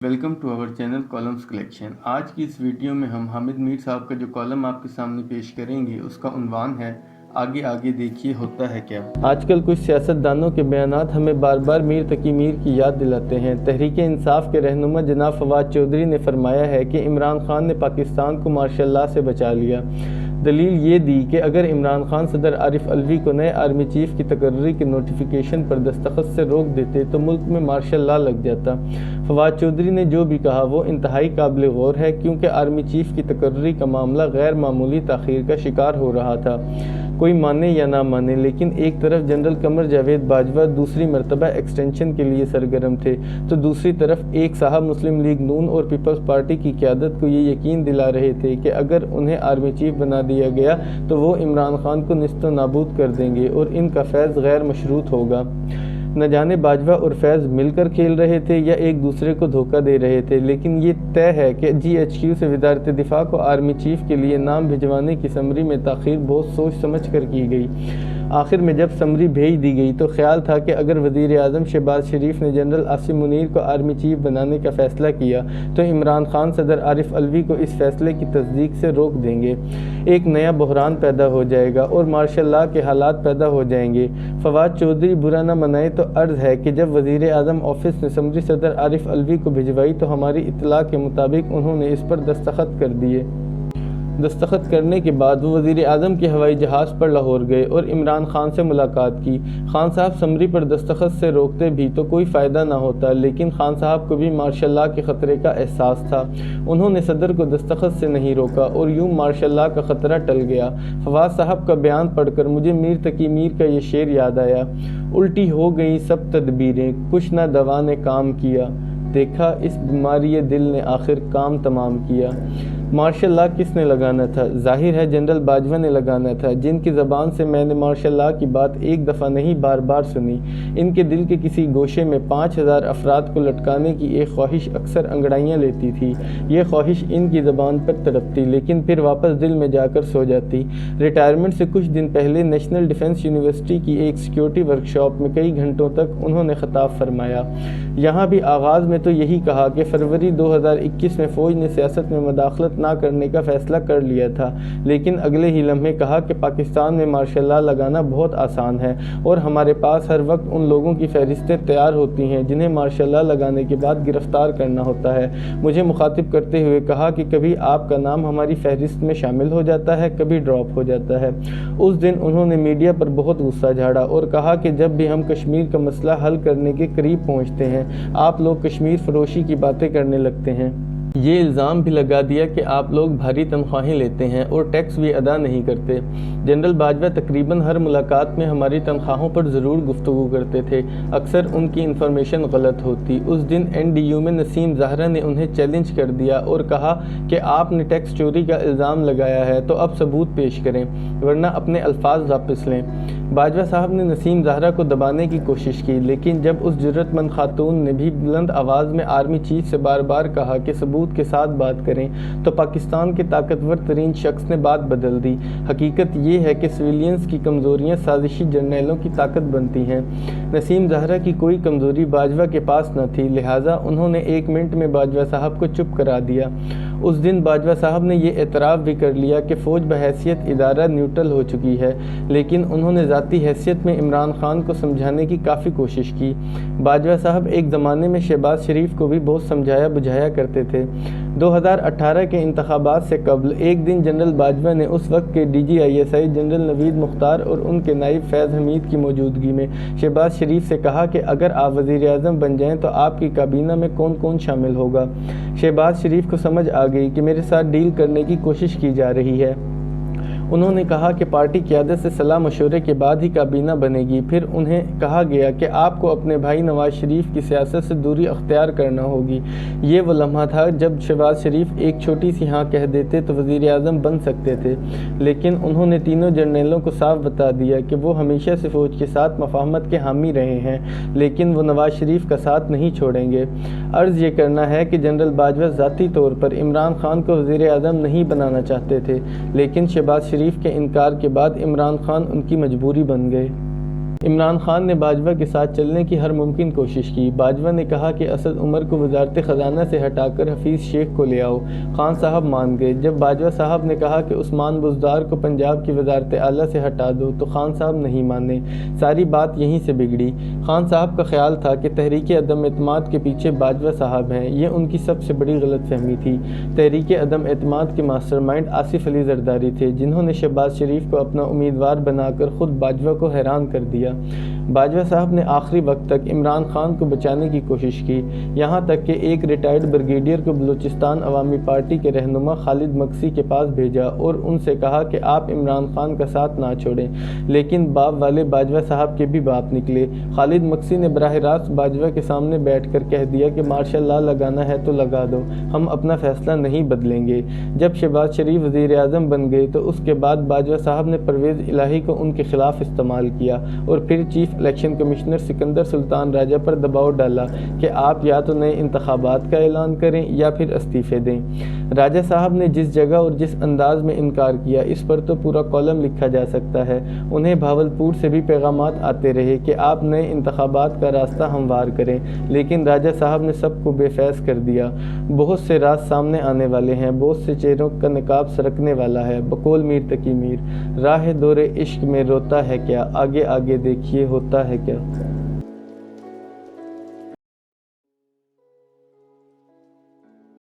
Welcome to our channel columns collection. आज की इस वीडियो में हम हामिद मीर साहब का जो कॉलम आपके सामने पेश करेंगे उसका उन्वान है आगे आगे देखिए होता है क्या। आजकल कुछ सियासतदानों के बयानात हमें बार बार मीर तकी मीर की याद दिलाते हैं। तहरीक इंसाफ के रहनुमा जनाब फवाद चौधरी ने फरमाया है कि इमरान खान ने पाकिस्तान को मार्शल लॉ से बचा लिया। दलील ये दी कि अगर इमरान खान सदर आरिफ अलवी को नए आर्मी चीफ की तकर्री के नोटिफिकेशन पर दस्तखत से रोक देते तो मुल्क में मार्शल लॉ लग जाता। फवाद चौधरी ने जो भी कहा वो इंतहाई काबिल गौर है, क्योंकि आर्मी चीफ की तकर्री का मामला गैर मामूली ताख़ीर का शिकार हो रहा था। कोई माने या ना माने, लेकिन एक तरफ जनरल कमर जावेद बाजवा दूसरी मरतबा एक्सटेंशन के लिए सरगर्म थे, तो दूसरी तरफ एक साहब मुस्लिम लीग नून और पीपल्स पार्टी की क़यादत को ये यकीन दिला रहे थे कि अगर उन्हें आर्मी चीफ बना दिया गया तो वो इमरान खान को निस्तो नाबूद कर देंगे और इनका फैज़ गैर मशरूत होगा। न जाने बाजवा और फैज़ मिलकर खेल रहे थे या एक दूसरे को धोखा दे रहे थे, लेकिन ये तय है कि GHQ से वज़ारत दिफ़ा को आर्मी चीफ के लिए नाम भिजवाने की समरी में ताख़ीर बहुत सोच समझ कर की गई। आखिर में जब समरी भेज दी गई तो ख्याल था कि अगर वज़ीर आज़म शहबाज शरीफ ने जनरल आसिम मुनीर को आर्मी चीफ बनाने का फ़ैसला किया तो इमरान खान सदर आरिफ अलवी को इस फ़ैसले की तस्दीक से रोक देंगे। एक नया बहरान पैदा हो जाएगा और मार्शल लॉ के हालात पैदा हो जाएंगे। फवाद चौधरी बुरा न मनाए तो अर्ज़ है कि जब वज़ीर आज़म ऑफिस ने समरी सदर आरिफ अलवी को भिजवाई तो हमारी इत्तला के मुताबिक उन्होंने इस पर दस्तखत कर दिए। दस्तखत करने के बाद वो वज़ीर आज़म के हवाई जहाज़ पर लाहौर गए और इमरान खान से मुलाकात की। खान साहब समरी पर दस्तखत से रोकते भी तो कोई फ़ायदा ना होता, लेकिन खान साहब को भी मार्शल लॉ के ख़तरे का एहसास था। उन्होंने सदर को दस्तखत से नहीं रोका और यूं मार्शल लॉ का ख़तरा टल गया। फवाद साहब का बयान पढ़कर मुझे मीर तकी मीर का ये शेर याद आया। उल्टी हो गई सब तदबीरें, कुछ ना दवा ने काम किया, देखा इस बीमारी दिल ने आखिर काम तमाम किया। मार्शल लॉ किसने लगाना था? जाहिर है जनरल बाजवा ने लगाना था, जिनकी ज़बान से मैंने मार्शल लॉ की बात एक दफ़ा नहीं बार बार सुनी। इनके दिल के किसी गोशे में 5000 अफराद को लटकाने की एक ख्वाहिश अक्सर अंगड़ाइयाँ लेती थी। ये ख्वाहिश इनकी ज़बान पर तड़पती, लेकिन फिर वापस दिल में जाकर सो जाती। रिटायरमेंट से कुछ दिन पहले नेशनल डिफेंस यूनिवर्सिटी की एक सिक्योरिटी वर्कशॉप में कई घंटों तक उन्होंने ख़िताब फरमाया। यहाँ भी आगाज़ में तो यही कहा कि फरवरी 2021 में फ़ौज ने सियासत में मदाखलत ना करने का फ़ैसला कर लिया था, लेकिन अगले ही लम्हे कहा कि पाकिस्तान में मार्शल लॉ लगाना बहुत आसान है और हमारे पास हर वक्त उन लोगों की फहरिस्तें तैयार होती हैं जिन्हें मार्शल लॉ लगाने के बाद गिरफ़्तार करना होता है। मुझे मुखातिब करते हुए कहा कि कभी आपका नाम हमारी फहरिस्त में शामिल हो जाता है, कभी ड्रॉप हो जाता है। उस दिन उन्होंने मीडिया पर बहुत गुस्सा झाड़ा और कहा कि जब भी हम कश्मीर का मसला हल करने के करीब पहुँचते हैं आप लोग कश्मीर फरोशी की बातें करने लगते हैं। ये इल्ज़ाम भी लगा दिया कि आप लोग भारी तनख्वाहें लेते हैं और टैक्स भी अदा नहीं करते। जनरल बाजवा तकरीबन हर मुलाकात में हमारी तनख्वाहों पर ज़रूर गुफ्तगू करते थे, अक्सर उनकी इन्फॉर्मेशन गलत होती। उस दिन NDU में नसीम ज़हरा ने उन्हें चैलेंज कर दिया और कहा कि आपने टैक्स चोरी का इल्ज़ाम लगाया है तो अब सबूत पेश करें, वरना अपने अल्फाज वापस लें। बाजवा साहब ने नसीम ज़हरा को दबाने की कोशिश की, लेकिन जब उस जुर्रतमंद खातून ने भी बुलंद आवाज़ में आर्मी चीफ से बार बार कहा कि सबूत के साथ बात करें तो पाकिस्तान के ताकतवर तरीन शख्स ने बात बदल दी। हकीकत ये है कि सिविलियंस की कमज़ोरियाँ साजिशी जर्नैलों की ताकत बनती हैं। नसीम ज़हरा की कोई कमज़ोरी बाजवा के पास न थी, लिहाजा उन्होंने 1 मिनट में बाजवा साहब को चुप करा दिया। उस दिन बाजवा साहब ने ये एतराफ़ भी कर लिया कि फ़ौज बहैसियत इदारा न्यूट्रल हो चुकी है, लेकिन उन्होंने ज़ाती हैसियत में इमरान खान को समझाने की काफ़ी कोशिश की। बाजवा साहब एक ज़माने में शहबाज शरीफ को भी बहुत समझाया बुझाया करते थे। 2018 के इंतखाबात से कबल एक दिन जनरल बाजवा ने उस वक्त के DGISI जनरल नवीद मुख्तार और उनके नायब फैज़ हमीद की मौजूदगी में शहबाज शरीफ से कहा कि अगर आप वज़ीर आज़म बन जाएँ तो आपकी काबीना में कौन कौन शामिल होगा। शहबाज शरीफ को समझ आ गई कि मेरे साथ डील करने की कोशिश की जा रही है। उन्होंने कहा कि पार्टी क़यादत से सलाह मशवरे के बाद ही काबीना बनेगी। फिर उन्हें कहा गया कि आपको अपने भाई नवाज शरीफ की सियासत से दूरी अख्तियार करना होगी। ये वो लम्हा था जब शहबाज शरीफ एक छोटी सी हाँ कह देते तो वज़ीर आज़म बन सकते थे, लेकिन उन्होंने तीनों जर्नैलों को साफ बता दिया कि वो हमेशा से फ़ौज के साथ मफाहमत के हामी रहे हैं, लेकिन वो नवाज शरीफ का साथ नहीं छोड़ेंगे। अर्ज़ ये करना है कि जनरल बाजवा ज़ाती तौर पर इमरान खान को वज़ीर आज़म नहीं बनाना चाहते थे, लेकिन शहबाज शरीफ के इनकार के बाद इमरान खान उनकी मजबूरी बन गए। عمران خان نے باجوہ کے ساتھ چلنے کی ہر ممکن کوشش کی۔ باجوہ نے کہا کہ اسد عمر کو وزارت خزانہ سے ہٹا کر حفیظ شیخ کو لے آؤ۔ خان صاحب مان گئے۔ جب باجوہ صاحب نے کہا کہ عثمان بزدار کو پنجاب کی وزارت اعلیٰ سے ہٹا دو تو خان صاحب نہیں مانے۔ ساری بات یہیں سے بگڑی۔ خان صاحب کا خیال تھا کہ تحریک عدم اعتماد کے پیچھے باجوہ صاحب ہیں۔ یہ ان کی سب سے بڑی غلط فہمی تھی۔ تحریک عدم اعتماد کے ماسٹر مائنڈ آصف علی زرداری تھے، جنہوں نے شہباز شریف کو اپنا امیدوار بنا کر خود باجوہ کو حیران کر دیا۔ باجوہ صاحب نے آخری وقت تک عمران خان کو بچانے کی کوشش کی، یہاں تک کہ ایک ریٹائرڈ بریگیڈیئر کو بلوچستان عوامی پارٹی کے رہنما خالد مکسی کے پاس بھیجا اور ان سے کہا کہ آپ عمران خان کا ساتھ نہ چھوڑیں، لیکن باپ والے باجوہ صاحب کے بھی باپ نکلے۔ خالد مکسی نے براہ راست باجوہ کے سامنے بیٹھ کر کہہ دیا کہ مارشل لا لگانا ہے تو لگا دو، ہم اپنا فیصلہ نہیں بدلیں گے۔ جب شہباز شریف وزیر اعظم بن گئے تو اس کے بعد باجوہ صاحب نے پرویز الہی کو ان کے خلاف استعمال کیا اور پھر چیف الیکشن کمشنر سکندر سلطان راجہ پر دباؤ ڈالا کہ آپ یا تو نئے انتخابات کا اعلان کریں یا پھر استعفے دیں۔ راجہ صاحب نے جس جگہ اور جس انداز میں انکار کیا، اس پر تو پورا کالم لکھا جا سکتا ہے۔ انہیں بھاولپور سے بھی پیغامات آتے رہے کہ آپ نئے انتخابات کا راستہ ہموار کریں، لیکن راجہ صاحب نے سب کو بے فیض کر دیا۔ بہت سے راز سامنے آنے والے ہیں، بہت سے چہروں کا نقاب سرکنے والا ہے، بقول میر تقی میر۔ راہ دور عشق میں روتا ہے کیا، آگے آگے دیکھیے ہوتا ہے کیا۔